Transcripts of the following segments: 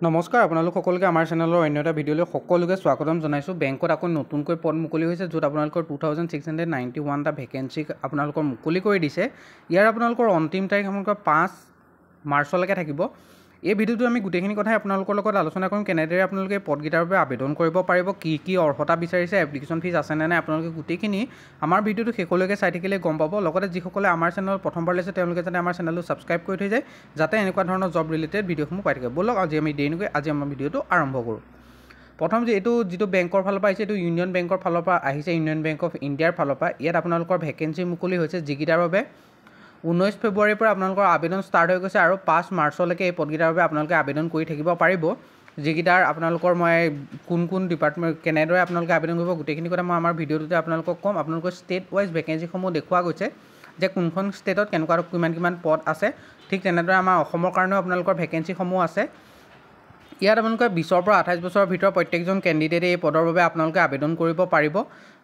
নমস্কাৰ আপোনালোক সকলোকে আমাৰ চেনেলৰ অন্য এটা ভিডিঅ'লৈ সকলোকে স্বাগতম জনাইছোঁ। বেংকত আকৌ নতুনকৈ পদ মুকলি হৈছে, য'ত আপোনালোকৰ 2691টা ভেকেঞ্চি আপোনালোকৰ মুকলি কৰি দিছে। ইয়াৰ আপোনালোকৰ অন্তিম তাৰিখ আপোনালোকৰ 5 মাৰ্চলৈকে থাকিব। এই ভিডিঅ'টো আমি গোটেইখিনি কথাই আপোনালোকৰ লগত আলোচনা কৰিম। কেনেদৰে আপোনালোকে পদকেইটাৰ বাবে আবেদন কৰিব পাৰিব, কি অৰ্হতা বিচাৰিছে, এপ্লিকেশ্যন ফিজ আছেনে নাই, আপোনালোকে গোটেইখিনি আমাৰ ভিডিঅ'টো শেষলৈকে চাই থাকিলে গম পাব। লগতে যিসকলে আমাৰ চেনেল প্ৰথমবাৰ লৈছে তেওঁলোকে যাতে আমাৰ চেনেলটো ছাবস্ক্ৰাইব কৰি থৈ যায়, যাতে এনেকুৱা ধৰণৰ জব ৰিলেটেড ভিডিঅ'সমূহ পাই থাকে। ব'লক আজি আমি দেৰি নকৰি আজি আমাৰ ভিডিঅ'টো আৰম্ভ কৰোঁ। প্ৰথম যিটো বেংকৰ ফালৰ পৰা আহিছে, এইটো ইউনিয়ন বেংকৰ ফালৰ পৰা আহিছে, ইউনিয়ন বেংক অফ ইণ্ডিয়াৰ ফালৰ পৰা। ইয়াত আপোনালোকৰ ভেকেঞ্চি মুকলি হৈছে, যিকেইটাৰ বাবে 19 ফেব্ৰুৱাৰীৰ পৰা আপোনালোকৰ আবেদন ষ্টাৰ্ট হৈ গৈছে আৰু 5 মাৰ্চলৈকে এই পদকেইটাৰ বাবে আপোনালোকে আবেদন কৰি থাকিব পাৰিব। যিকেইটাৰ আপোনালোকৰ মই কোন ডিপাৰ্টমেণ্ট কেনেদৰে আপোনালোকে আবেদন কৰিব গোটেইখিনি কথা মই আমাৰ ভিডিঅ'টোতে আপোনালোকক ক'ম। আপোনালোকৰ ষ্টেট ৱাইজ ভেকেঞ্চিসমূহ দেখুওৱা গৈছে যে কোনখন ষ্টেটত কেনেকুৱা কিমান পদ আছে। ঠিক তেনেদৰে আমাৰ অসমৰ কাৰণেও আপোনালোকৰ ভেকেঞ্চিসমূহ আছে। ইয়াত আপোনালোকে 20ৰ পৰা 28 বছৰৰ ভিতৰত প্ৰত্যেকজন কেণ্ডিডেটে এই পদৰ বাবে আপোনালোকে আবেদন কৰিব পাৰিব।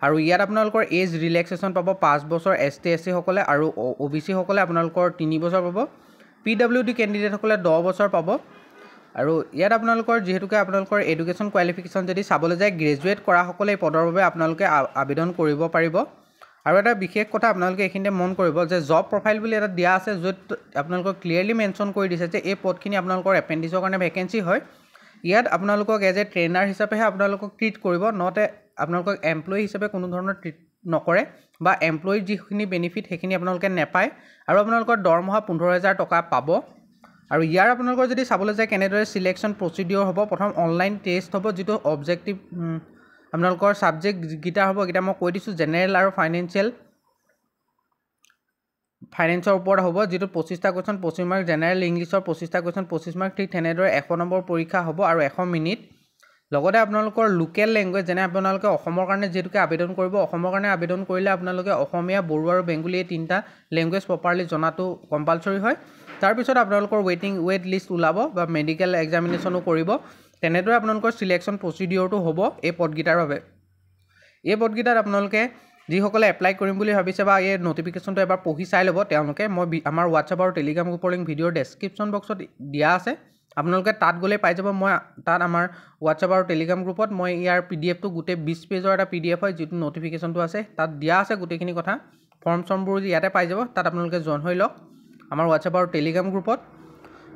আৰু ইয়াত আপোনালোকৰ এজ ৰিলেক্সেশ্যন পাব 5 বছৰ ST SC সকলে, আৰু OBC সকলে আপোনালোকৰ 3 বছৰ পাব। PWD কেণ্ডিডেটসকলে 10 বছৰ পাব। আৰু ইয়াত আপোনালোকৰ যিহেতুকে আপোনালোকৰ এডুকেশ্যন কোৱালিফিকেশ্যন যদি চাবলৈ যায়, গ্ৰেজুৱেট কৰাসকলে এই পদৰ বাবে আপোনালোকে আবেদন কৰিব পাৰিব। আৰু এটা বিশেষ কথা আপোনালোকে এইখিনিতে মন কৰিব যে জব প্ৰফাইল বুলি এটা দিয়া আছে, য'ত আপোনালোকক ক্লিয়াৰলি মেনশ্যন কৰি দিছে যে এই পদখিনি আপোনালোকৰ এপেণ্ডিক্সৰ কাৰণে ভেকেঞ্চি হয়। ইয়াত আপোনালোকক এজ এ ট্ৰেইনাৰ হিচাপেহে আপোনালোকক ট্ৰিট কৰিব, নট আপোনালোকক এমপ্লয়ী হিচাপে কোনো ধৰণৰ ট্ৰিট নকৰে, বা এমপ্লয়ীৰ যিখিনি বেনিফিট সেইখিনি আপোনালোকে নেপায়। আৰু আপোনালোকৰ দৰমহা 15,000 টকা পাব। আৰু ইয়াৰ আপোনালোকৰ যদি চাবলৈ যায় কেনেদৰে চিলেকশ্যন প্ৰচিডিঅ'ৰ হ'ব, প্ৰথম অনলাইন টেষ্ট হ'ব, যিটো অবজেক্টিভ আপোনালোকৰ ছাবজেক্ট যিকেইটা হ'ব এইকেইটা মই কৈ দিছোঁ। জেনেৰেল আৰু ফাইনেন্সৰ ওপৰত হ'ব, যিটো 25টা কুৱেশ্যন 25 মাৰ্ক, জেনেৰেল ইংলিছৰ 25টা কুৱেশ্যন 25 মাৰ্ক। ঠিক তেনেদৰে 100 নম্বৰ পৰীক্ষা হ'ব আৰু 100 মিনিট। লগতে আপোনালোকৰ লোকেল লেংগুৱেজ, যেনে আপোনালোকে অসমৰ কাৰণে যিহেতুকে আবেদন কৰিব, অসমৰ কাৰণে আবেদন কৰিলে আপোনালোকে অসমীয়া, বড়ো আৰু বেংগলী এই 3টা লেংগুৱেজ প্ৰপাৰলি জনাটো কম্পালচৰি হয়। তাৰপিছত আপোনালোকৰ ৱেইট লিষ্ট ওলাব বা মেডিকেল এক্সামিনেশ্যনো কৰিব। তেনেদৰে আপোনালোকৰ চিলেকশ্যন প্ৰচিডিঅ'ৰটো হ'ব এই পদকেইটাৰ বাবে। এই পদকেইটাত আপোনালোকে যিসকলে এপ্লাই কৰিম বুলি ভাবিছে বা এই ন'টিফিকেশ্যনটো এবাৰ পঢ়ি চাই ল'ব, তেওঁলোকে আমাৰ হোৱাটছআপ আৰু টেলিগ্ৰাম গ্ৰুপৰ লিংক ভিডিঅ'ৰ ডেছক্ৰিপশ্যন বক্সত দিয়া আছে, আপোনালোকে তাত গ'লে পাই যাব। মই তাত আমাৰ হোৱাটছআপ আৰু টেলিগ্ৰাম গ্ৰুপত মই ইয়াৰ PDF টো গোটেই 20 পেজৰ এটা PDF হয়, যিটো ন'টিফিকেশ্যনটো আছে তাত দিয়া আছে গোটেইখিনি কথা। ফৰ্মবোৰ ইয়াতে পাই যাব, তাত আপোনালোকে জইন হৈ লওক আমাৰ হোৱাটছআপ আৰু টেলিগ্ৰাম গ্ৰুপত।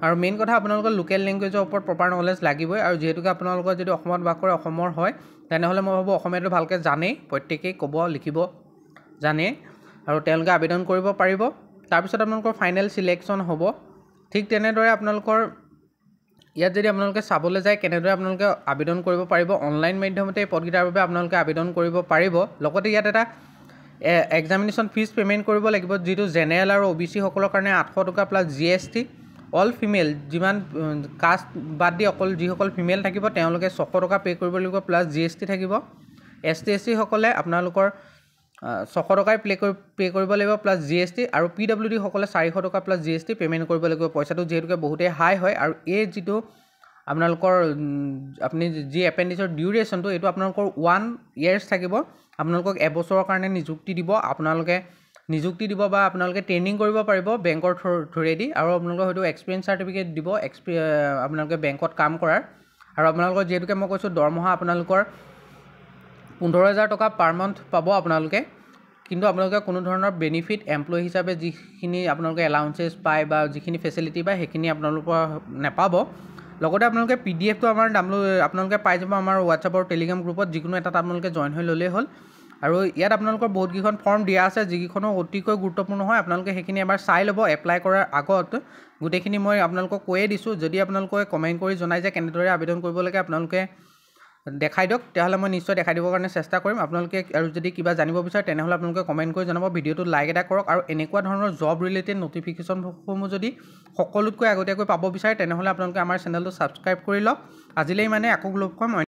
আৰু মেইন কথা আপোনালোকৰ লোকেল লেংগুৱেজৰ ওপৰত প্ৰপাৰ নলেজ লাগিবই। আৰু যিহেতুকে আপোনালোকৰ যদি অসমত বাস কৰে, অসমৰ হয়, তেনেহ'লে মই ভাবোঁ অসমীয়াটো ভালকৈ জানেই, প্ৰত্যেকেই ক'ব লিখিব জানে, আৰু তেওঁলোকে আবেদন কৰিব পাৰিব। তাৰপিছত আপোনালোকৰ ফাইনেল চিলেকশ্যন হ'ব। ঠিক তেনেদৰে আপোনালোকৰ ইয়াত যদি আপোনালোকে চাবলৈ যায় কেনেদৰে আপোনালোকে আবেদন কৰিব পাৰিব, অনলাইন মাধ্যমতে এই পদকেইটাৰ বাবে আপোনালোকে আবেদন কৰিব পাৰিব। লগতে ইয়াত এটা এক্সামিনেশ্যন ফিজ পে'মেণ্ট কৰিব লাগিব, যিটো জেনেৰেল আৰু OBC সকলৰ কাৰণে 800 টকা প্লাছ GST। অল ফিমেল, যিমান কাষ্ট বাদ দি অকল যিসকল ফিমেল থাকিব তেওঁলোকে 600 টকা পে' কৰিব লাগিব প্লাছ GST থাকিব। ST SC সকলে আপোনালোকৰ 600 টকাই পে' কৰিব লাগিব প্লাছ GST। আৰু PWD সকলে 400 টকা প্লাছ GST পে'মেণ্ট কৰিব লাগিব। পইচাটো যিহেতুকে বহুতেই হাই হয়। আৰু এই যিটো আপোনালোকৰ আপুনি যি এপেণ্ডিক্সৰ ডিউৰেশ্যনটো, এইটো আপোনালোকৰ 1 years থাকিব। আপোনালোকক এবছৰৰ কাৰণে নিযুক্তি দিব, বা আপোনালোকে ট্ৰেইনিং কৰিব পাৰিব বেংকৰ থ্ৰুৰেদি। আৰু আপোনালোকৰ হয়তো এক্সপিৰিয়েঞ্চ চাৰ্টিফিকেট দিব আপোনালোকে বেংকত কাম কৰাৰ। আৰু আপোনালোকৰ যিহেতুকে মই কৈছোঁ দৰমহা আপোনালোকৰ 15,000 টকা পাৰ মান্থ পাব আপোনালোকে। কিন্তু আপোনালোকে কোনো ধৰণৰ বেনিফিট এমপ্লয়ী হিচাপে যিখিনি আপোনালোকে এলাউঞ্চেছ পায় বা যিখিনি ফেচিলিটি পায় সেইখিনি আপোনালোকৰ নাপাব। লগতে আপোনালোকে PDFটো আমাৰ আপোনালোকে পাই যাব আমাৰ হোৱাটছআপ আৰু টেলিগ্ৰাম গ্ৰুপত, যিকোনো এটাত আপোনালোকে জইন হৈ ল'লেই হ'ল। আৰু ইয়াত আপোনালোকৰ বহুতকেইখন ফৰ্ম দিয়া আছে, যিকেইখনো অতিকৈ গুৰুত্বপূৰ্ণ হয়। আপোনালোকে সেইখিনি এবাৰ চাই ল'ব। এপ্লাই কৰাৰ আগত গোটেইখিনি মই আপোনালোকক কৈয়ে দিছোঁ। যদি আপোনালোকে কমেণ্ট কৰি জনাই যে কেনেদৰে আবেদন কৰিব লাগে আপোনালোকে দেখাই দিয়ক, তেতিয়াহ'লে মই নিশ্চয় দেখাই দিবৰ কাৰণে চেষ্টা কৰিম। আপোনালোকে আৰু যদি কিবা জানিব বিচাৰে তেনেহ'লে আপোনালোকে কমেণ্ট কৰি জনাব। ভিডিঅ'টো লাইক এটা কৰক। আৰু এনেকুৱা ধৰণৰ জব ৰিলেটেড ন'টিফিকেশ্যনসমূহ যদি সকলোতকৈ আগতীয়াকৈ পাব বিচাৰে তেনেহ'লে আপোনালোকে আমাৰ চেনেলটো ছাবস্ক্ৰাইব কৰি লওক। আজিলৈ মানে আকৌ লগ পাম।